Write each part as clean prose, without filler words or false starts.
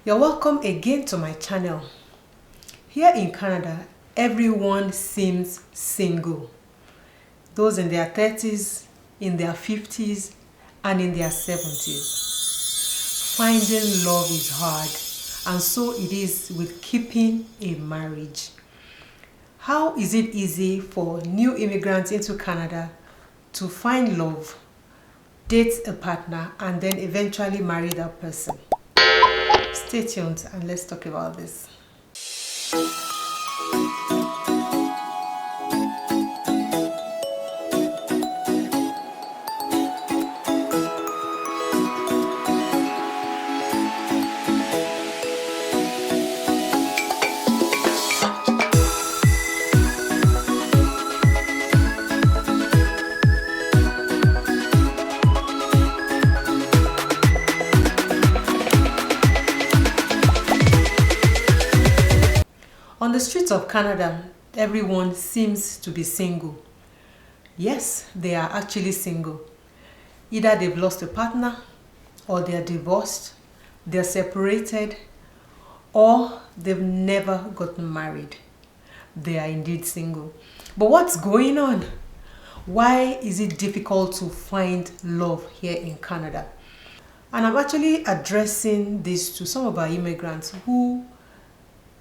You're welcome again to my channel. Here in Canada, everyone seems single. Those in their 30s, in their 50s, and in their 70s. Finding love is hard, and so it is with keeping a marriage. How is it easy for new immigrants into Canada to find love, date a partner, and then eventually marry that person? Stay tuned and let's talk about this. On the streets of Canada, everyone seems to be single. Yes, they are actually single. Either they've lost a partner, or they're divorced, they're separated, or they've never gotten married. They are indeed single. But what's going on? Why is it difficult to find love here in Canada? And I'm actually addressing this to some of our immigrants who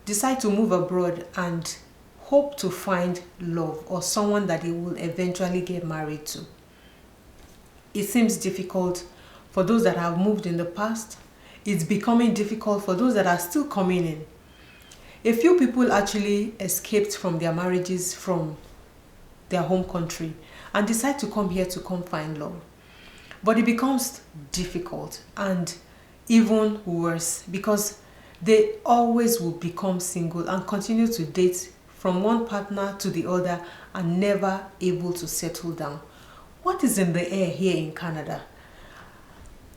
decide to move abroad and hope to find love or someone that they will eventually get married to. It seems difficult for those that have moved in the past. It's becoming difficult for those that are still coming in. A few people actually escaped from their marriages from their home country and decide to come here to come find love. But it becomes difficult and even worse because they always will become single and continue to date from one partner to the other and never able to settle down. What is in the air here in Canada?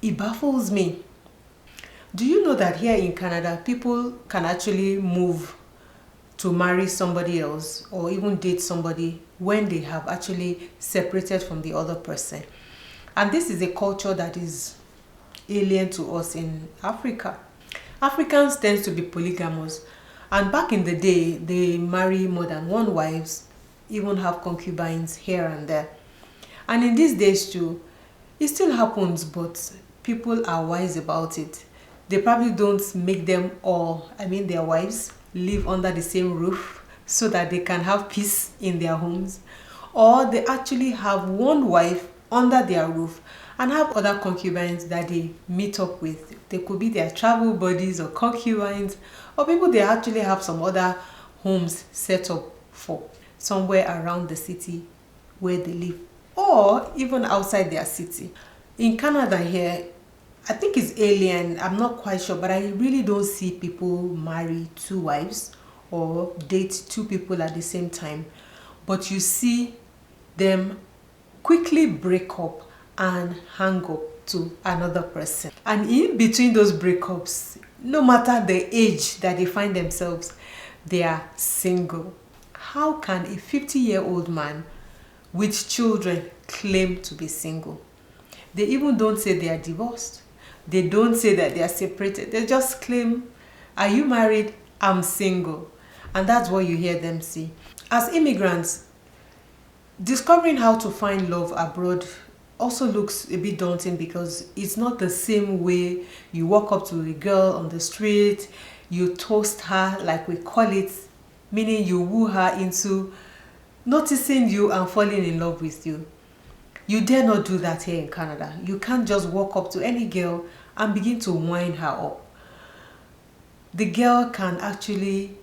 It baffles me. Do you know that here in Canada, people can actually move to marry somebody else or even date somebody when they have actually separated from the other person? And this is a culture that is alien to us in Africa. Africans tend to be polygamous, and back in the day they marry more than one wives, even have concubines here and there. And in these days too, it still happens, but people are wise about it. They probably don't make them all, their wives, live under the same roof so that they can have peace in their homes, or they actually have one wife under their roof and have other concubines that they meet up with. They could be their travel buddies or concubines, or people they actually have some other homes set up for somewhere around the city where they live, or even outside their city. In Canada here, I think it's alien, I'm not quite sure, but I really don't see people marry two wives or date two people at the same time. But you see them quickly break up and hang up to another person. And in between those breakups, no matter the age that they find themselves, they are single. How can a 50-year-old man with children claim to be single? They even don't say they are divorced. They don't say that they are separated. They just claim, are you married? I'm single. And that's what you hear them say. As immigrants, discovering how to find love abroad also looks a bit daunting because it's not the same way you walk up to a girl on the street, you toast her, like we call it, meaning you woo her into noticing you and falling in love with you. You dare not do that here in Canada. You can't just walk up to any girl and begin to wind her up. The girl can actually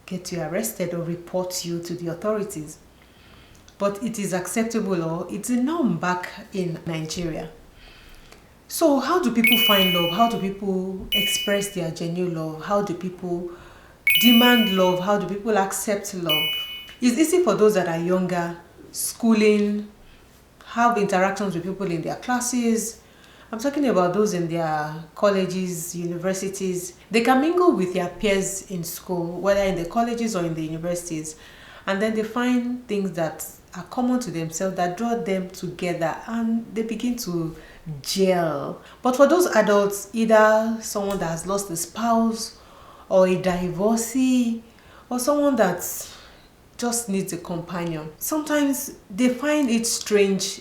get you arrested or report you to the authorities. But it is acceptable, or it's a norm back in Nigeria. So how do people find love? How do people express their genuine love? How do people demand love? How do people accept love? It's easy for those that are younger, schooling, have interactions with people in their classes. I'm talking about those in their colleges, universities. They can mingle with their peers in school, whether in the colleges or in the universities. And then they find things that are common to themselves that draw them together, and they begin to gel. But for those adults, either someone that has lost a spouse, or a divorcee, or someone that just needs a companion, sometimes they find it strange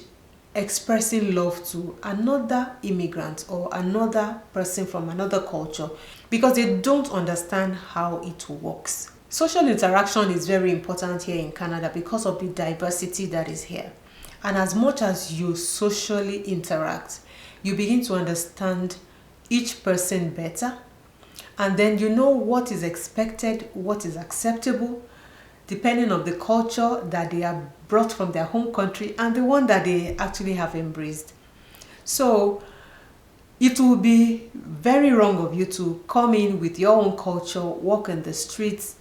expressing love to another immigrant or another person from another culture because they don't understand how it works. Social interaction is very important here in Canada because of the diversity that is here. And as much as you socially interact, you begin to understand each person better. And then you know what is expected, what is acceptable, depending on the culture that they have brought from their home country and the one that they actually have embraced. So it will be very wrong of you to come in with your own culture, walk in the streets,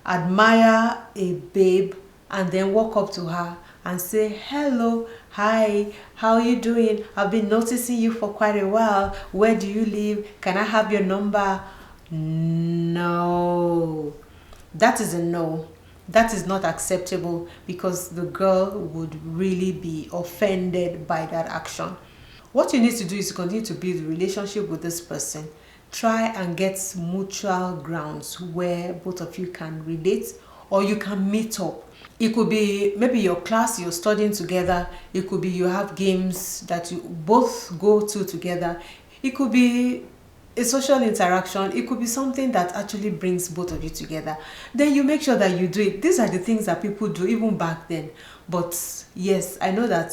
admire a babe, and then walk up to her and say, hello, hi, how are you doing? I've been noticing you for quite a while. Where do you live? Can I have your number? No, that is a no. That is not acceptable because the girl would really be offended by that action. What you need to do is to continue to build a relationship with this person. Try and get mutual grounds where both of you can relate or you can meet up. It could be maybe your class you're studying together. It could be you have games that you both go to together. It could be a social interaction. It could be something that actually brings both of you together. Then you make sure that you do it. These are the things that people do even back then. But yes, I know that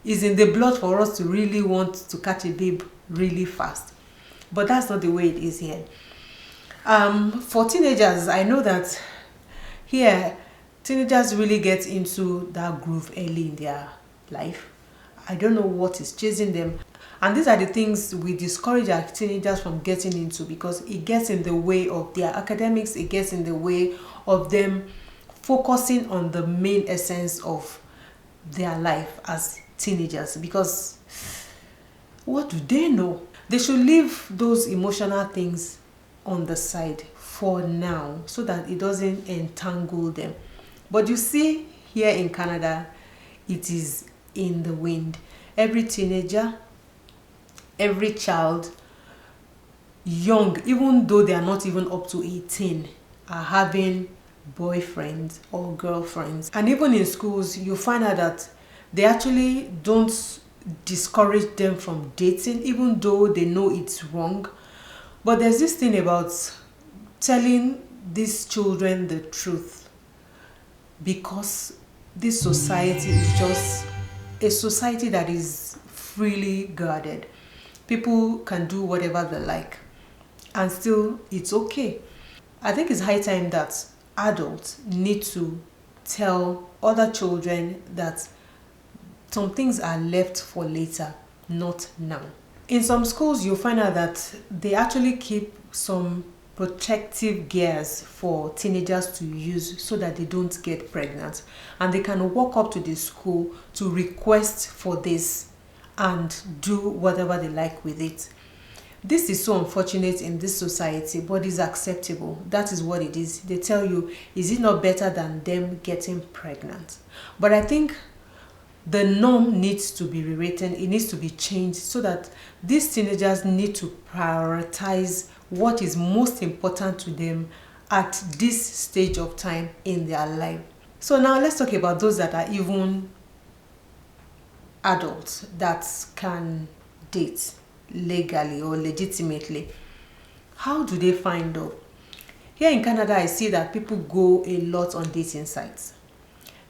it's in the blood for us to really want to catch a babe really fast. But that's not the way it is here. For teenagers, I know that here, teenagers really get into that groove early in their life. I don't know what is chasing them. And these are the things we discourage our teenagers from getting into because it gets in the way of their academics. It gets in the way of them focusing on the main essence of their life as teenagers. Because what do they know? They should leave those emotional things on the side for now so that it doesn't entangle them. But you see, here in Canada, it is in the wind. Every teenager, every child, young, even though they are not even up to 18, are having boyfriends or girlfriends. And even in schools, you find out that they actually don't discourage them from dating, even though they know it's wrong. But there's this thing about telling these children the truth because this society is just a society that is freely guarded. People can do whatever they like and still it's okay. I think it's high time that adults need to tell other children that some things are left for later, not now. In some schools, you'll find out that they actually keep some protective gears for teenagers to use so that they don't get pregnant. And they can walk up to the school to request for this and do whatever they like with it. This is so unfortunate in this society, but it's acceptable. That is what it is. They tell you, is it not better than them getting pregnant? But I think the norm needs to be rewritten. It needs to be changed so that these teenagers need to prioritize what is most important to them at this stage of time in their life. So now let's talk about those that are even adults that can date legally or legitimately. How do they find out? Here in Canada, I see that people go a lot on dating sites.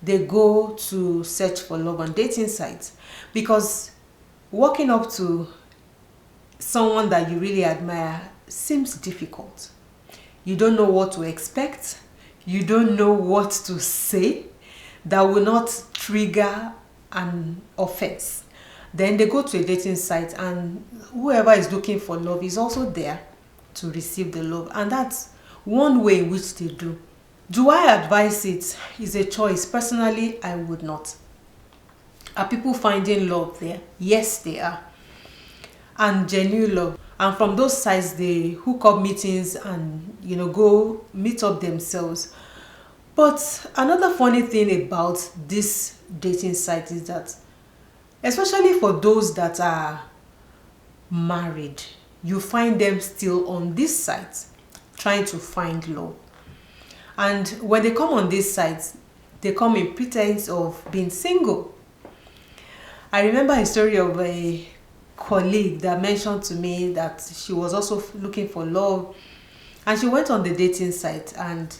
They go to search for love on dating sites because walking up to someone that you really admire seems difficult. You don't know what to expect. You don't know what to say that will not trigger an offense. Then they go to a dating site and whoever is looking for love is also there to receive the love. And that's one way in which they do. Do I advise it? It's a choice. Personally, I would not. Are people finding love there? Yes, they are. And genuine love. And from those sites, they hook up meetings and, go meet up themselves. But another funny thing about this dating site is that especially for those that are married. You find them still on these sites trying to find love. And when they come on these sites, they come in pretense of being single. I remember a story of a colleague that mentioned to me that she was also looking for love, and she went on the dating site, and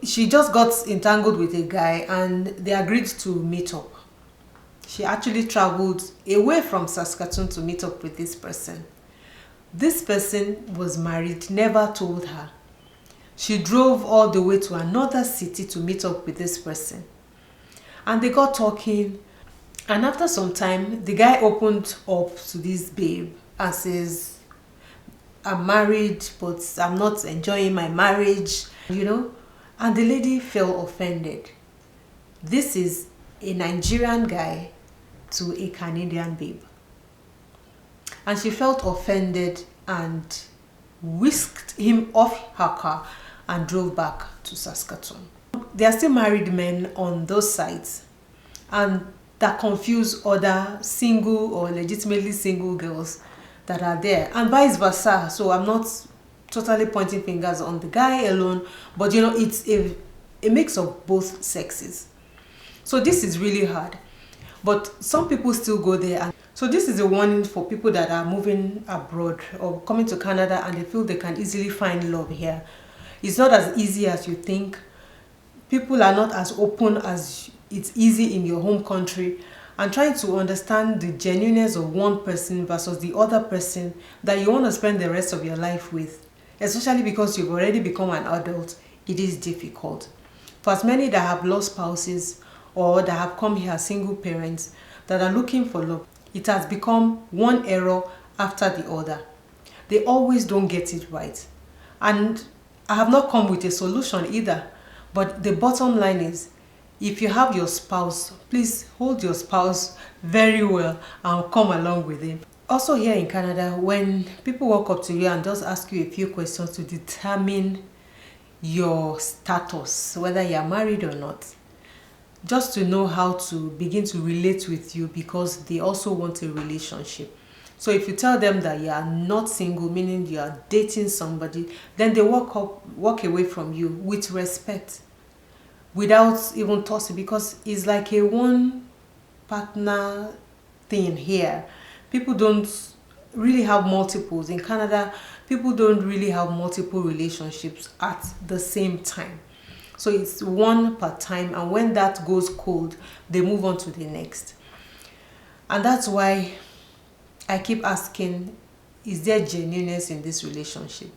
she just got entangled with a guy and they agreed to meet up. She actually traveled away from Saskatoon to meet up with this person. This person was married, never told her. She drove all the way to another city to meet up with this person. And they got talking. And after some time, the guy opened up to this babe and says, I'm married, but I'm not enjoying my marriage, And the lady felt offended. This is a Nigerian guy to a Canadian babe. And she felt offended and whisked him off her car and drove back to Saskatoon. There are still married men on those sites, and that confuse other single or legitimately single girls that are there, and vice versa. So I'm not totally pointing fingers on the guy alone, but it's a mix of both sexes. So this is really hard, but some people still go there. And so this is a warning for people that are moving abroad or coming to Canada and they feel they can easily find love here. It's not as easy as you think. People are not as open as it's easy in your home country, and trying to understand the genuineness of one person versus the other person that you want to spend the rest of your life with, especially because you've already become an adult, it is difficult. For as many that have lost spouses or that have come here as single parents that are looking for love, it has become one error after the other. They always don't get it right. And I have not come with a solution either. But the bottom line is, if you have your spouse, please hold your spouse very well and come along with him. Also here in Canada, when people walk up to you and just ask you a few questions to determine your status, whether you are married or not, just to know how to begin to relate with you, because they also want a relationship. So if you tell them that you are not single, meaning you are dating somebody, then they walk away from you with respect, without even tossing, because it's like a one partner thing here. People don't really have multiples. In Canada, people don't really have multiple relationships at the same time. So it's one per time, and when that goes cold, they move on to the next. And that's why I keep asking, is there genuineness in this relationship?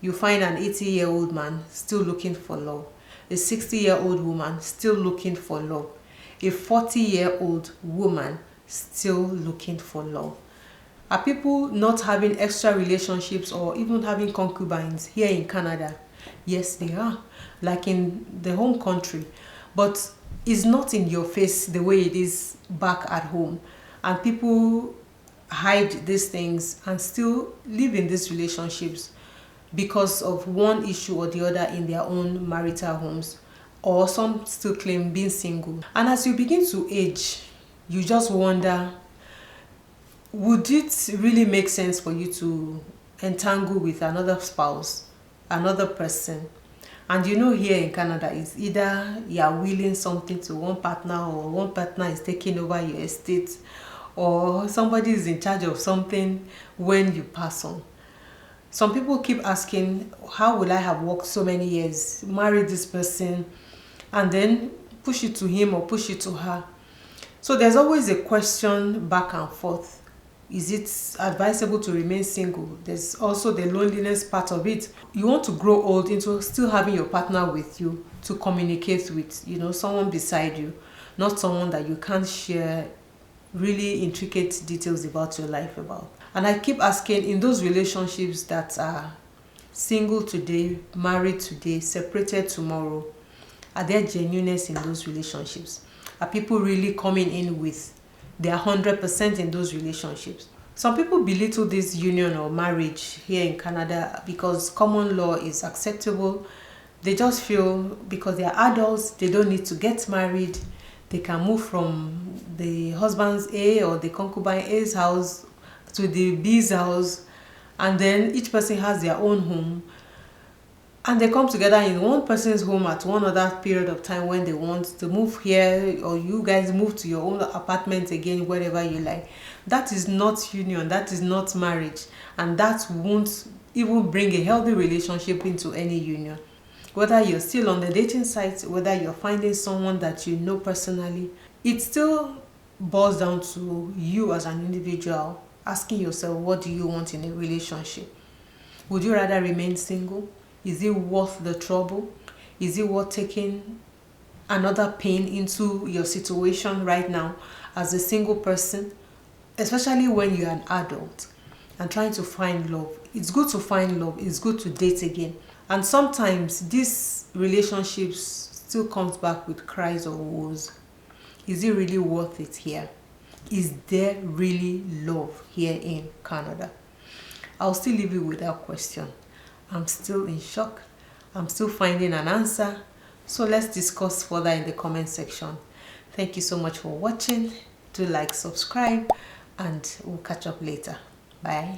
You find an 80-year-old man still looking for love, a 60-year-old woman still looking for love, a 40-year-old woman still looking for love. Are people not having extra relationships or even having concubines here in Canada? Yes, they are, like in the home country, but it's not in your face the way it is back at home. And people hide these things and still live in these relationships because of one issue or the other in their own marital homes, or some still claim being single. And as you begin to age, you just wonder, would it really make sense for you to entangle with another spouse, another person? And here in Canada, it's either you are willing something to one partner, or one partner is taking over your estate, or somebody is in charge of something when you pass on. Some people keep asking, how will I have worked so many years, married this person, and then push it to him or push it to her? So there's always a question back and forth. Is it advisable to remain single? There's also the loneliness part of it. You want to grow old into still having your partner with you to communicate with, someone beside you, not someone that you can't share really intricate details about your life about. And I keep asking, in those relationships that are single today, married today, separated tomorrow, are there genuineness in those relationships? Are people really coming in with their 100% in those relationships? Some people belittle this union or marriage here in Canada because common law is acceptable. They just feel because they are adults, they don't need to get married. They can move from the husband's A or the concubine A's house to the B's house, and then each person has their own home, and they come together in one person's home at one other period of time when they want to move here, or you guys move to your own apartment again, wherever you like. That is not union, that is not marriage, and that won't even bring a healthy relationship into any union. Whether you're still on the dating site, whether you're finding someone that you know personally, it still boils down to you as an individual asking yourself, what do you want in a relationship? Would you rather remain single? Is it worth the trouble? Is it worth taking another pain into your situation right now as a single person? Especially when you're an adult and trying to find love. It's good to find love. It's good to date again. And sometimes these relationships still comes back with cries or woes. Is it really worth it here? Is there really love here in Canada? I'll still leave you with that question. I'm still in shock. I'm still finding an answer. So let's discuss further in the comment section. Thank you so much for watching. Do like, subscribe, and we'll catch up later. Bye.